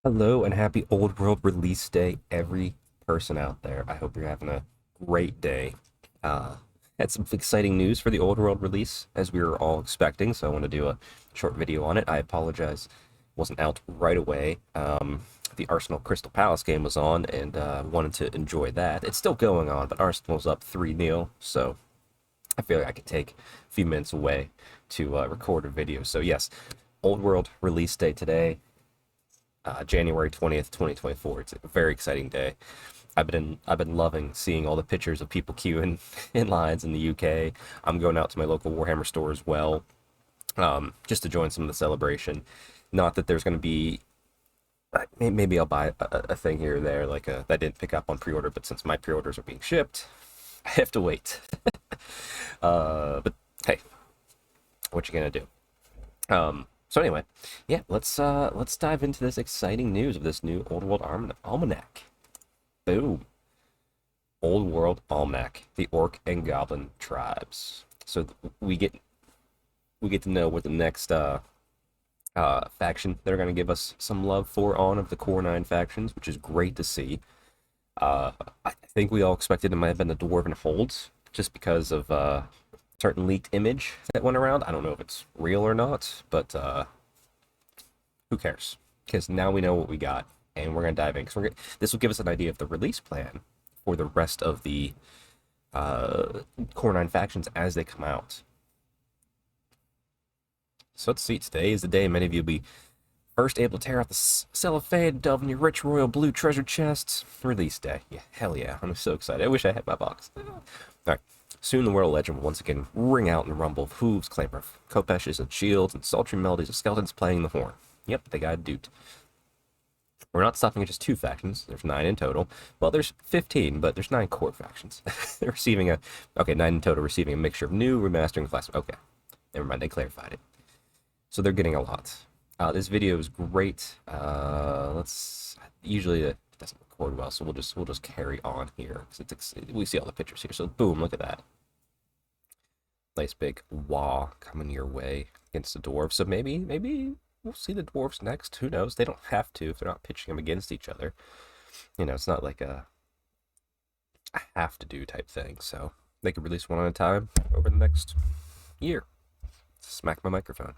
Hello and happy Old World release day, every person out there. I hope you're having a great day. Uh, had some exciting news for the Old World release, as we were all expecting, so I want to do a short video on it. I apologize, wasn't out right away. The Arsenal Crystal Palace game was on, and wanted to enjoy that. It's still going on, but Arsenal's up 3-0, so I feel like I could take a few minutes away to record a video. So yes, Old World release day today. January 20th, 2024. It's a very exciting day. I've been loving seeing all the pictures of people queuing in lines in the UK. I'm going out to my local Warhammer store as well, just to join some of the celebration. Not that there's going to be maybe I'll buy a thing here or there like that didn't pick up on pre-order, but since my pre-orders are being shipped, I have to wait. But hey, what you gonna do? So anyway, yeah, let's dive into this exciting news of this new Old World Almanac. Boom. Old World Almanac, the Orc and Goblin tribes. So we get to know what the next faction they're gonna give us some love for on of the core 9 factions, which is great to see. Uh, I think we all expected it might have been the Dwarven Holds, just because of certain leaked image that went around. I don't know if it's real or not, but who cares? Because now we know what we got, and we're gonna dive in. Because this will give us an idea of the release plan for the rest of the Core 9 factions as they come out. So let's see. Today is the day many of you will be first able to tear out the cellophane, delve in your rich royal blue treasure chests. Release day. Yeah, hell yeah. I'm so excited. I wish I had my box. All right. Soon the world legend will once again ring out in the rumble of hooves, clamor of kopeshes and shields, and sultry melodies of skeletons playing the horn. Yep, they got duped. We're not stopping at just 2 factions. There's 9 in total. Well, there's 15, but there's 9 core factions. They're receiving okay, 9 in total, receiving a mixture of new, remastering, class. Okay, never mind, they clarified it. So they're getting a lot. This video is great. Let's usually it doesn't record well, so we'll just carry on here. We see all the pictures here. So boom, look at that. Nice big wah coming your way against the dwarves. So maybe we'll see the dwarves next. Who knows? They don't have to if they're not pitching them against each other. It's not like a have to do type thing. So they could release one at a time over the next year. Smack my microphone.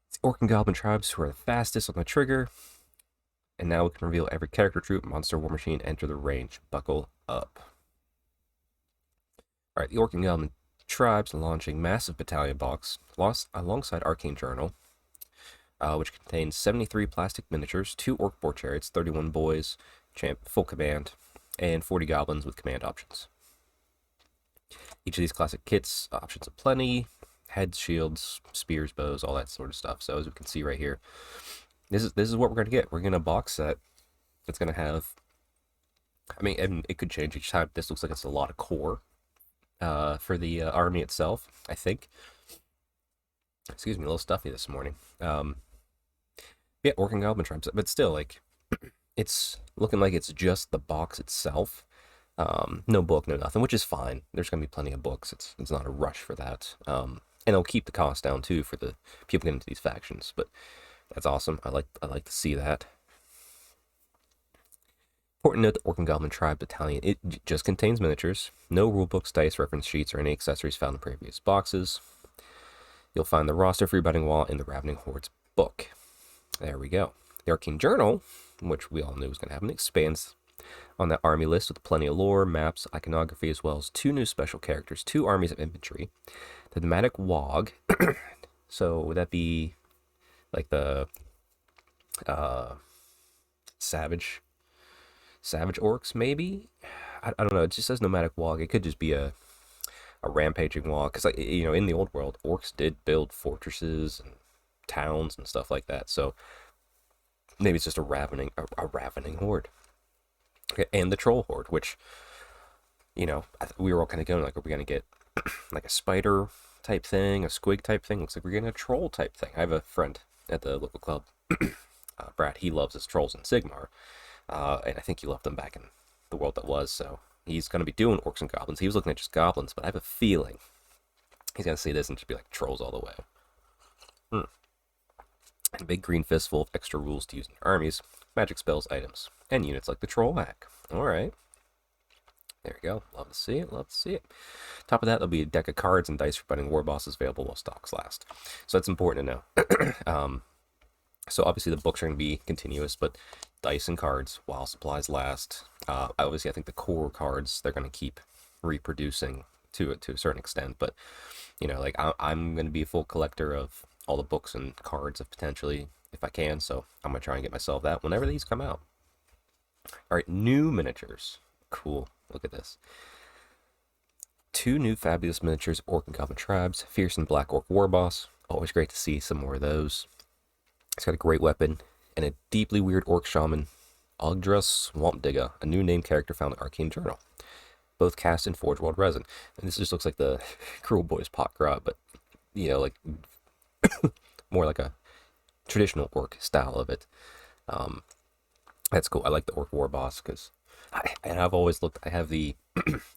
It's the Orc and Goblin tribes who are the fastest on the trigger. And now we can reveal every character, troop, monster, war machine enter the range. Buckle up. Alright, the Orc and Goblin tribes launching massive battalion box alongside Arcane Journal, which contains 73 plastic miniatures, 2 Orc boar chariots, 31 boys, full command, and 40 goblins with command options. Each of these classic kits, options aplenty, heads, shields, spears, bows, all that sort of stuff. So as we can see right here, this is what we're going to get. We're going to box set that's going to have, and it could change each time. This looks like it's a lot of core for the army itself, I think. Excuse me, a little stuffy this morning. Yeah, Orc and Goblin tribes, but still, like, it's looking like it's just the box itself. No book, no nothing, which is fine. There's gonna be plenty of books. It's not a rush for that. And it'll keep the cost down too for the people getting into these factions. But that's awesome. I like to see that. Important note: the Orc and Goblin Tribe Battalion, it just contains miniatures, no rulebooks, dice, reference sheets, or any accessories found in previous boxes. You'll find the roster for your betting wall in the Ravening Hordes book. There we go. The Arcane Journal, which we all knew was going to happen, expands on that army list with plenty of lore, maps, iconography, as well as 2 new special characters, 2 armies of infantry, the Nomadic Wog. So would that be like the savage orcs, maybe? I don't know. It just says Nomadic Wog. It could just be a rampaging wog, because in the old world, orcs did build fortresses and towns and stuff like that. So maybe it's just a ravening horde. Okay, and the troll horde, which we were all kind of going like, are we gonna get like a spider type thing, a squig type thing? Looks like we're getting a troll type thing. I have a friend at the local club, Brad. He loves his trolls in Sigmar, and I think he loved them back in the world that was. So he's going to be doing orcs and goblins. He was looking at just goblins, but I have a feeling he's going to see this and just be like trolls all the way. A big green fistful of extra rules to use in your armies, magic spells, items, and units like the Troll Hack. Alright, there we go. Love to see it, love to see it. Top of that, there'll be a deck of cards and dice for fighting war bosses available while stocks last. So that's important to know. So obviously the books are going to be continuous, but dice and cards while supplies last. Obviously, I think the core cards they're going to keep reproducing to a certain extent, but you know, like I'm going to be a full collector of all the books and cards of potentially if I can. So I'm going to try and get myself that whenever these come out. All right, new miniatures. Cool. Look at this. 2 new fabulous miniatures, Orc and Goblin tribes, Fierce and Black Orc War Boss. Always great to see some more of those. It's got a great weapon, and a deeply weird Orc Shaman, Ogdra Swamp Digger, a new name character found in Arcane Journal. Both cast in Forge World Resin. And this just looks like the Cruel Boys Pot Grot, but, you know, like, more like a traditional Orc style of it. That's cool. I like the Orc War Boss, because, I've always looked, I have the,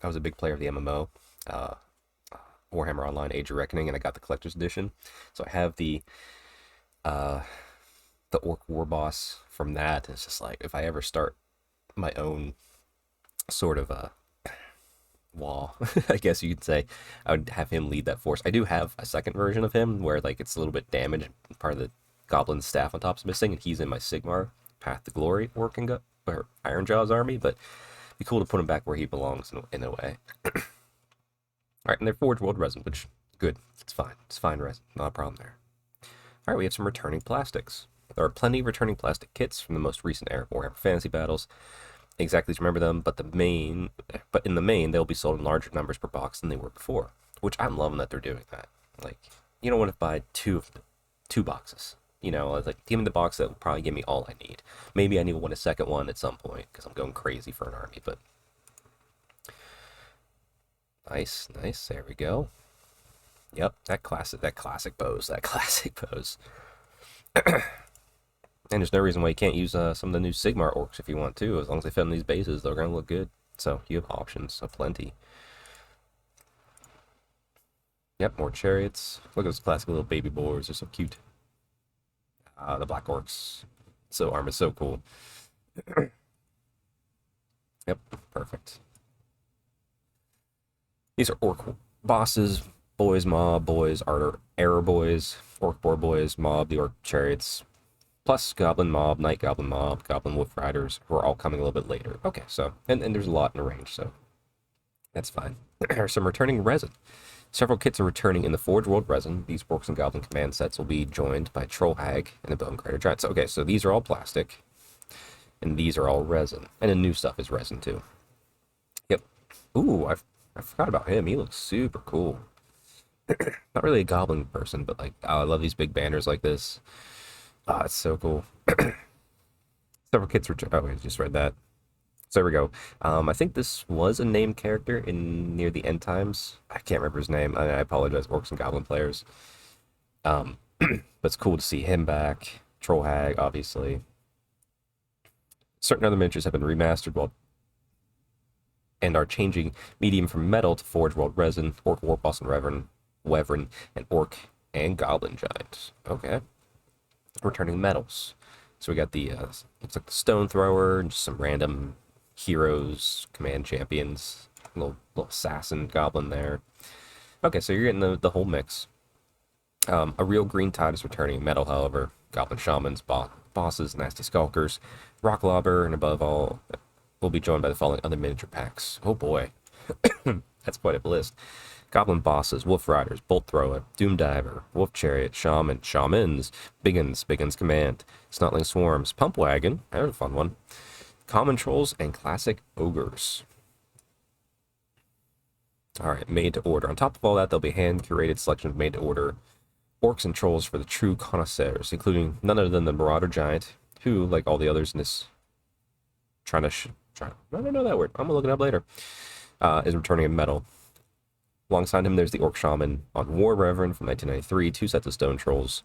I was a big player of the MMO, Warhammer Online Age of Reckoning, and I got the Collector's Edition. So I have the Orc War Boss from that. It's just like, if I ever start my own sort of wall, I guess you could say, I would have him lead that force. I do have a second version of him where like it's a little bit damaged. Part of the Goblin staff on top's missing, and he's in my Sigmar Path to Glory working or Ironjaw's army, but it'd be cool to put him back where he belongs in a way. All right, and they're Forge World Resin, which good. It's fine. It's fine resin. Not a problem there. All right, we have some returning plastics. There are plenty of returning plastic kits from the most recent era of Warhammer Fantasy battles. Exactly to remember them, but in the main, they'll be sold in larger numbers per box than they were before. Which I'm loving that they're doing that. Like, you don't want to buy two boxes. You know, like, give me the box that will probably give me all I need. Maybe I need to want a second one at some point because I'm going crazy for an army. But nice. There we go. Yep, that classic pose. And there's no reason why you can't use some of the new Sigmar orcs if you want to. As long as they fit on these bases, they're going to look good. So you have options aplenty. Yep, more chariots. Look at those classic little baby boars. They're so cute. The black orcs. So armor is so cool. Yep, perfect. These are orc bosses. Boys, mob, boys, error boys, orc boar boys, mob, the orc chariots, plus Goblin Mob, Night Goblin Mob, Goblin Wolf Riders, who are all coming a little bit later. Okay, so, and there's a lot in the range, so that's fine. There are some returning resin. Several kits are returning in the Forge World Resin. These Orcs and Goblin command sets will be joined by Troll Hag and the Bone Crider Giant. So, okay, so these are all plastic, and these are all resin. And the new stuff is resin, too. Yep. Ooh, I forgot about him. He looks super cool. Not really a goblin person, but like, oh, I love these big banners like this. Oh, it's so cool. Several kits return. Oh, I just read that. So there we go. I think this was a named character in near the end times. I can't remember his name. I apologize, Orcs and Goblin players. But it's cool to see him back. Troll Hag, obviously. Certain other miniatures have been remastered and are changing medium from metal to Forge World Resin, Orc War Boss and Wyvern, and Orc and Goblin Giant. Okay. Returning medals. So we got the, looks like the Stone Thrower, and just some random heroes, command champions, little assassin goblin there. Okay, so you're getting the whole mix. A real green tide is returning medal, however. Goblin Shamans, bosses, nasty skulkers, rock lobber, and above all, will be joined by the following other miniature packs. Oh boy. That's quite a list. Goblin bosses, Wolf Riders, Bolt Thrower, Doom Diver, Wolf Chariot, Shamans, Biggins Command, Snotling Swarms, Pump Wagon, that was a fun one, Common Trolls, and Classic Ogres. Alright, made to order. On top of all that, there'll be hand-curated selection of made to order Orcs and Trolls for the true connoisseurs, including none other than the Marauder Giant, who, like all the others in this, I don't know that word, I'm gonna look it up later, is returning in metal. Alongside him, there's the Orc Shaman on War Reverend from 1993, 2 sets of Stone Trolls,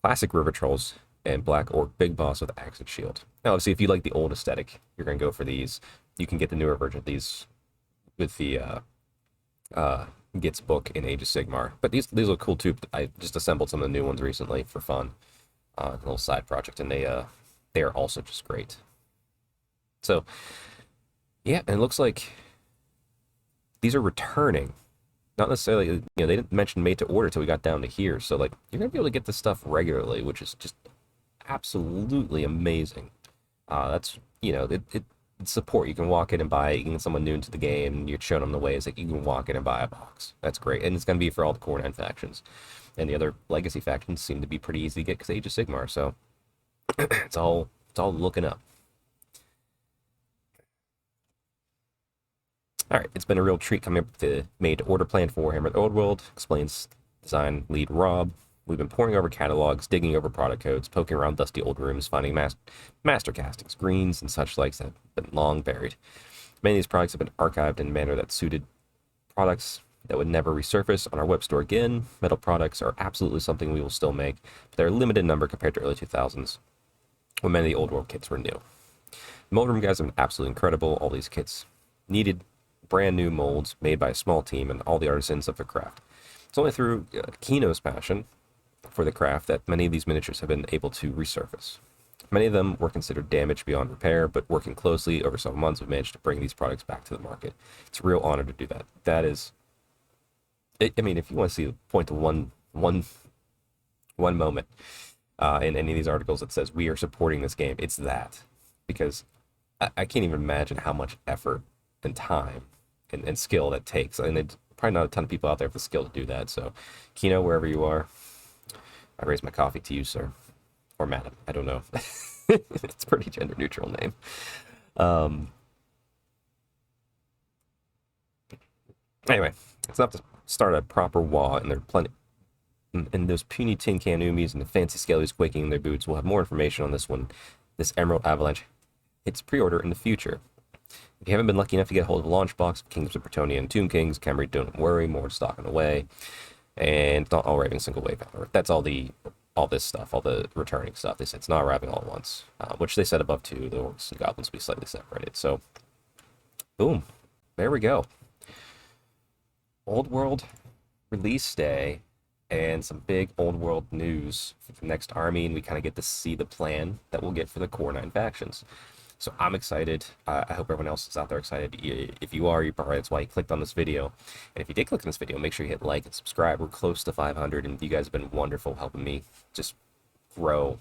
Classic River Trolls, and Black Orc Big Boss with Axe and Shield. Now, obviously, if you like the old aesthetic, you're going to go for these. You can get the newer version of these with the Gitz book in Age of Sigmar. But these look cool, too. I just assembled some of the new ones recently for fun. a little side project, and they are also just great. So yeah, and it looks like these are returning. Not necessarily, they didn't mention made to order till we got down to here. So like, you're gonna be able to get this stuff regularly, which is just absolutely amazing. That's it's support. You can walk in and buy it. You can get someone new into the game, and you're showing them the ways that you can walk in and buy a box. That's great, and it's gonna be for all the core 9 factions, and the other legacy factions seem to be pretty easy to get because Age of Sigmar. So it's all looking up. All right, it's been a real treat coming up with the made-to-order plan for Warhammer: The Old World. Explains design lead Rob. We've been poring over catalogs, digging over product codes, poking around dusty old rooms, finding master castings, greens, and such likes that have been long buried. Many of these products have been archived in a manner that suited products that would never resurface on our web store again. Metal products are absolutely something we will still make, but they're a limited number compared to early 2000s, when many of the Old World kits were new. The mold room guys have been absolutely incredible. All these kits needed brand new molds made by a small team and all the artisans of the craft. It's only through Kino's passion for the craft that many of these miniatures have been able to resurface. Many of them were considered damaged beyond repair, but working closely over several months, we've managed to bring these products back to the market. It's a real honor to do that. That is, I mean, if you want to see point to one moment in any of these articles that says we are supporting this game, it's that, because I can't even imagine how much effort and time and skill that takes. And there's probably not a ton of people out there with the skill to do that. So, Kino, wherever you are, I raise my coffee to you, sir. Or madam. I don't know. It's a pretty gender neutral name. Anyway, it's enough to start a proper war, and there are plenty. And those puny tin can Umis and the fancy skellies quaking in their boots. We'll have more information on this one. This Emerald Avalanche hits pre-order in the future. If you haven't been lucky enough to get a hold of a launch box of Kingdoms of Bretonnia and Tomb Kings, Camry, don't worry, more stock on the way. And it's not all arriving single wave. That's all this stuff, all the returning stuff. They said it's not arriving all at once, which they said above too. The orcs and goblins will be slightly separated. So, boom, there we go. Old World release day and some big Old World news for the next army, and we kind of get to see the plan that we'll get for the core 9 factions. So I'm excited. I hope everyone else is out there excited. If you are, that's why you clicked on this video. And if you did click on this video, make sure you hit like and subscribe. We're close to 500, and you guys have been wonderful helping me just grow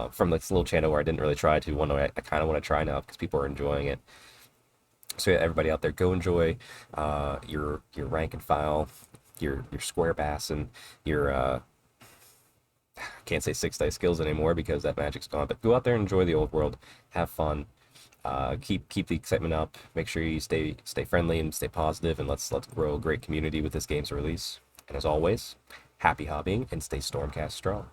from this little channel where I didn't really try to one way I kind of want to try now because people are enjoying it. So yeah, everybody out there, go enjoy your rank and file, your square bass, and your I can't say 6 dice skills anymore because that magic's gone. But go out there and enjoy the Old World, have fun. Keep the excitement up. Make sure you stay friendly and stay positive, and let's grow a great community with this game's release. And as always, happy hobbying and stay Stormcast strong.